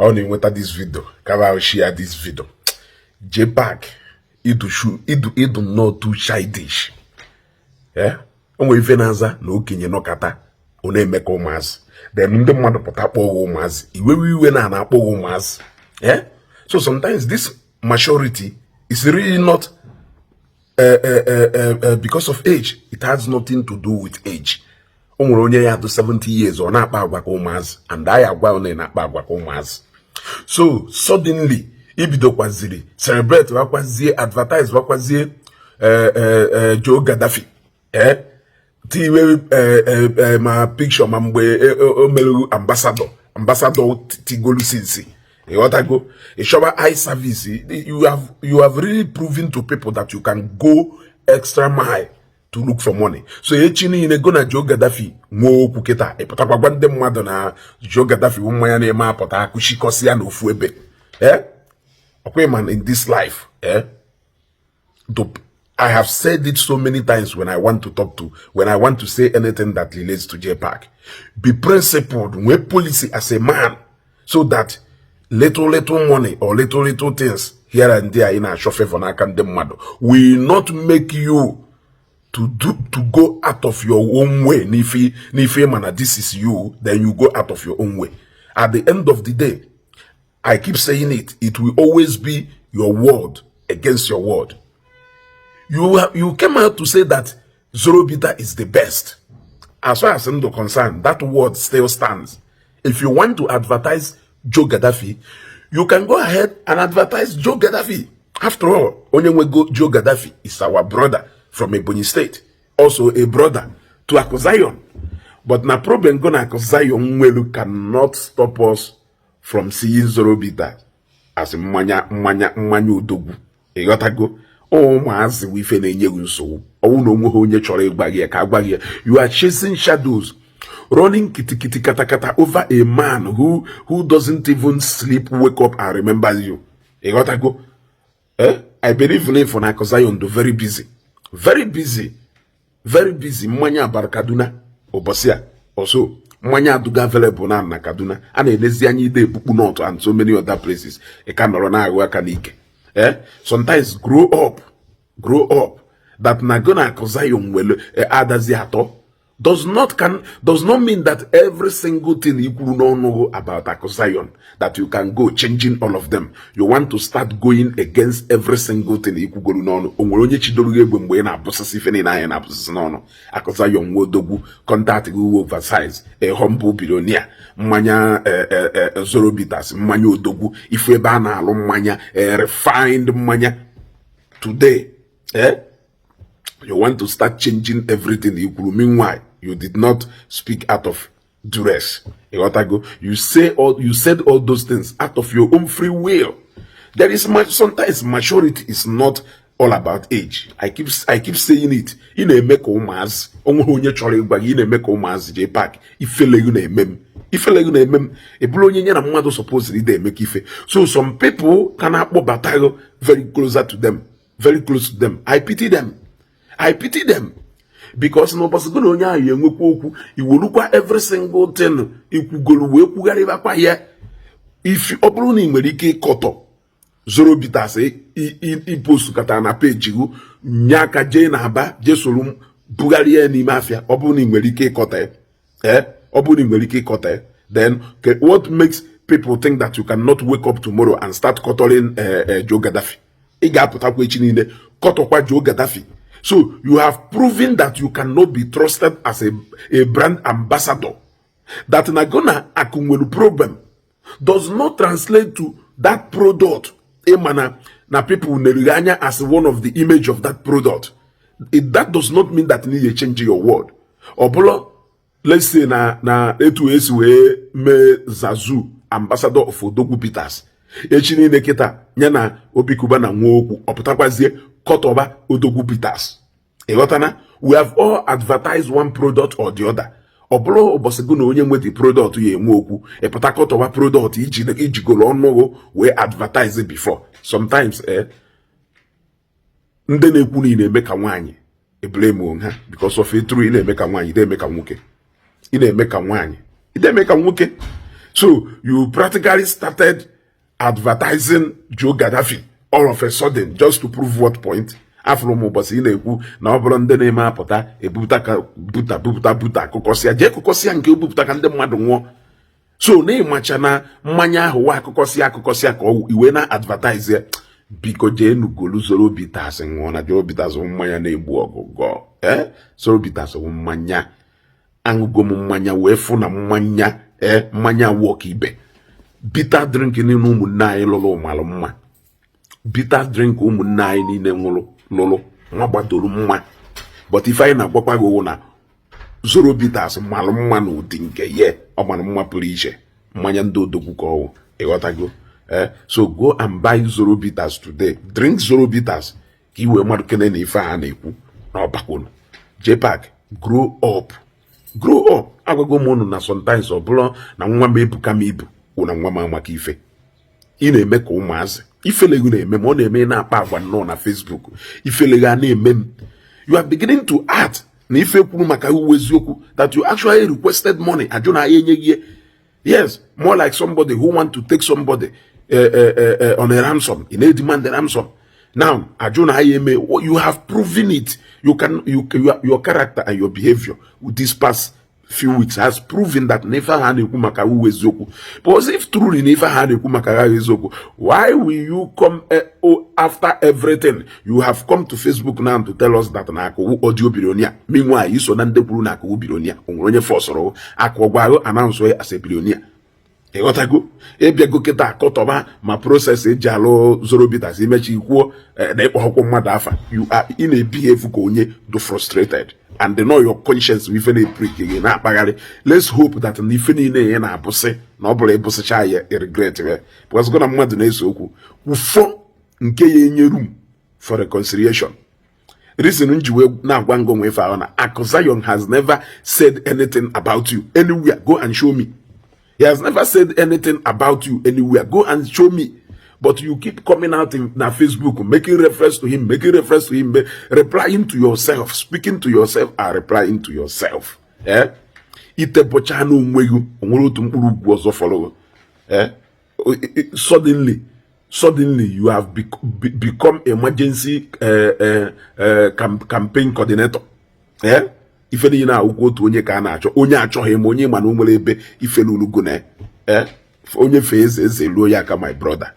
on in with this video. Can I share this video? Jpac, it do not too childish. Yeah? Onwe ife naza na okenye nọkata ọ na-emeka ụmụazị. Then ndị mmadụ pụta akpọghị ụmụazị. Iwe na akpọghị ụmụazị. Yeah? So sometimes this maturity is really not because of age. It has nothing to do with age. Onwere onye ya to 70 years ọ na-akpa agwa ka ụmụazị, and I agwa ọ na-akpa agwa ka ụmụazị. So suddenly ibidokwaziri celebrate wakwazie advertise wakwazie Joe Gaddafi tiwe ma picture ma mgbe omelu ambassador tigolu sinsi go shower eye service. You have really proven to people that you can go extra mile to look for money. So echini ine go na Joe Gaddafi nwo okwu kita ipotakwa ndị mmadụ na Joe Gaddafi mmanya na-eme apụta akushikosi ya na ofu ebe okay man, in this life I have said it so many times when I want to say anything that relates to Jpac. Be principled, with policy as a man, so that little money or little things here and there in a chauffeur for Nakandemado will not make you to go out of your own way. Nifi man, this is you, then you go out of your own way. At the end of the day, I keep saying it, it will always be your word against your word. You came out to say that Zorobita is the best. As far as I'm concerned, that word still stands. If you want to advertise Joe Gaddafi, you can go ahead and advertise Joe Gaddafi. After all, Joe Gaddafi is our brother from Ebonyi State, also a brother to Akozion. But na problem gonna Akozion Mwelu cannot stop us from seeing Zorobita as mmanya odogwu. You gotta go. Oh, mazi wife na enye nso. Oh no nwe onye chọrọ ịgbagye ka agbagye. You are chasing shadows, running kitikiti katakata over a man who doesn't even sleep, wake up and remember you. You gotta go. I believe for Nakozayon do very busy. Very busy. Mmanya Kaduna Obosia also. Mmanya aduga available na Kaduna. And elezi anyi de pupu north and so many other places. E can rona agwa kanike. Sometimes grow up. That nagona Akozion well adazi ato does not mean that every single thing you could not know about Akozion that you can go changing all of them. You want to start going against every single thing you could go no. Onye chidoluge mgbe na abusisi feni na na abusisi no. Akozion wodogu contact go oversize a humble billionaire. Mmanya Zorobitas mmanya odogu ifu ebe a na-alụ mmanya refined mmanya today you want to start changing everything you could. Meanwhile you did not speak out of duress. You said all those things out of your own free will. There is sometimes maturity is not all about age. I keep saying it. In a make umaz, onye chori gbagi in a make umaz Jpac. Ifele you na emem. E bulo nye na mmadu supposedly they make ife. So some people can akpo battle very close to them. I pity them. Because no possible onye ayi enwekwa okwu iwolukwa every single thing ikwugolu we kwugariba kwa ya. If oburu na nwere ike ịkọtọ Zorobita say ipost kata na page gu nyaka je na aba je solum bugari ya ni mafia oburu na nwere ike ịkọta then what makes people think that you cannot wake up tomorrow and start cuddling Joe Gaddafi? Iga aputakwa echi niile kọtọkwa Joe Gaddafi. So you have proven that you cannot be trusted as a brand ambassador. That nagona akumwelu problem does not translate to that product. Na people neriganya as one of the image of that product. That does not mean that you need to change your word. Obolo, let's say na etu esiwe me Zazu ambassador of Odogwu Peters. Echini neketa nyana obikuba na nwoku oputakwazie kotoba Odogwu Peters. We have all advertised one product or the other. Obolo oboseguno onye nwe the product ye nwoku eputakotoba product ijigolo onu we advertise it before. Sometimes ndị na-ekwu na eme ka nwaanyị blame on ha because of it true ị na-eme ka nwaanyị ide eme ka nwoke. So you practically started advertising Joe Gaddafi all of a sudden just to prove what point? Afro mobasi na-ekwu na ọ bụrụ ndị na-eme apụta ebuputa ka buta akụkọsịa jee kụkọsịa nke obuputa ka ndị mmadụ nwụọ. So na ịmacha na mmanya ahụ wa akụkọsịa ka iwe na advertise biko jee nugolu zoro bitas nwụọ na jee bitas mmanya na-egbu ọgụgọ zoro bitas mmanya aṅụgo m mmanya wee fụ na mmanya wọk ibe bitter drink niile ụmụnne anyị lụrụ malụ mma bitter drink ụmụnne anyị niile ṅụrụ lụrụ nwa gbadoro mma but ife anyị na-agwakwa gị na zoro bitters malụ mma na ụdị nke ye ọ mara mma pụrụ iche mmanya ndị odogwu ka ọwụ ịghọtago so go and buy zoro bitters today, drink zoro bitters ka iwe mmadụ kene na ife a na-ekwu na ọbakwunu. Jpac grow up agwago m unu na sometimes ọ bụrụ na nwa m ebuka m ibu na nwa m amaka ife ị na-eme ka ụmụazị ifeleghi na-eme ma ọ na-eme na-akpa agwa nnọọ na Facebook ifeleghi a na-eme m. You are beginning to act na ife kwuru maka uwe eziokwu that you actually requested money ajụ na ya enyeghị. Yes, more like somebody who want to take somebody on a ransom, in a demand a ransom. Now, ajuna you have proven it. Your character and your behavior with this past few weeks has proven that never had maka uwezoku. But if truly never had maka uwezoku, why will you come after everything? You have come to Facebook now to tell us that na audio billionaire. Meanwhile, you so nande puru na billionaire. Onye force ro akogwa announce as a billionaire. Egotago ebiago keta akọtọba ma process eji alụ zoro bitters imechi kwuo na ịkpọ akwụkwọ mmadụ afa. You are in a behave ka onye do frustrated and they know your conscience ife na-eprick gị na-akpagharị. Let's hope that na ife niile ya na-abụsị na ọ bụla ebụsịcha ya regret we because gona mmadụ na-eso okwu ụfọ nke ya enye room for reconciliation. Reason nji we na-agwa ngo nwe ife ahụ na Zion has never said anything about you anywhere. Go and show me. He has never said anything about you anywhere. Go and show me. But you keep coming out in Facebook, making reference to him, replying to yourself, speaking to yourself, and replying to yourself. Ite bochano umwegu, onwero tumpuru gwozo follow. Suddenly you have become emergency campaign coordinator. Ife dị na ụkwụ otu onye ka a na-achọ onye achọghị m onye ma na nwere ebe ife lulugo na onye fe eze luo ya aka my brother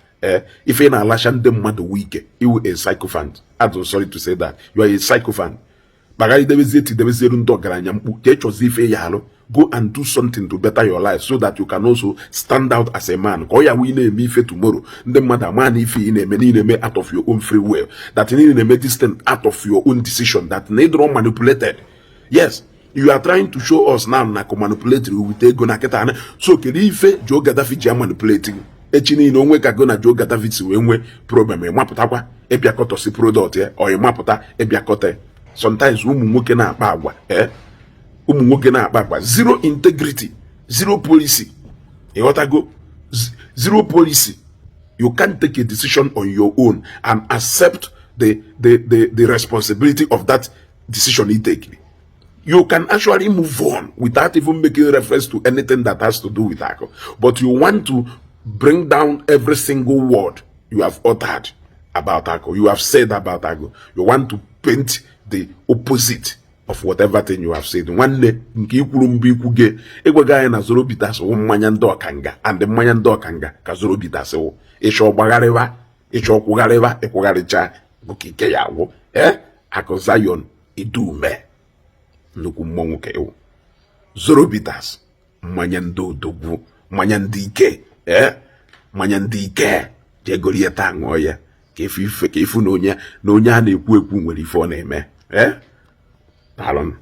ife na-alasha ndị mmadụ wike iwu a sycophant. I'm sorry to say that you are a sycophant. Bagari debezieru ndị ọgaranya mkpu ka ịchọzi ife ya alụ. Go and do something to better your life so that you can also stand out as a man. Ka ọ ya wee na-eme ife tomorrow ndị mmadụ ama na ife ị na-eme out of your own free will, that ị na-eme this thing out of your own decision, that ị dịrọ manipulated. Yes, you are trying to show us now na manipulate with ego na keta. So kedu ife Joe Gaddafi ji manipulating echi niile onwe ka go na Joe Gaddafi si wee nwe problem ịmapụtakwa ịbịakọta si product ya ọ ịmapụta ịbịakọta. Sometimes ụmụ nwoke na-akpa agwa zero integrity, zero policy. Ịghọtago? Zero policy. You can't take a decision on your own and accept the responsibility of that decision you take. You can actually move on without even making reference to anything that has to do with Ako. But you want to bring down every single word you have uttered about Ako, you have said about Ako. You want to paint the opposite of whatever thing you have said. One day, nke ikwuru mbu ikwuge egwega anyị na zoro bitas wụ mmanya ndị ọkanga and mmanya ndị ọkanga ka zoro bitas wụ ịchọ gbagharịwa ịchọ kwugharịwa ịkwugharịcha okike ya wụ Ako Zion idume nnukwu mmọnwụ ka ewu zoro bitters mmanya ndị odogwu mmanya ndị ike mmanya ndị ike jegori ya taa ṅụọ ya ka ifu na onye a na-ekwu nwere ife ọ na-eme daalụ.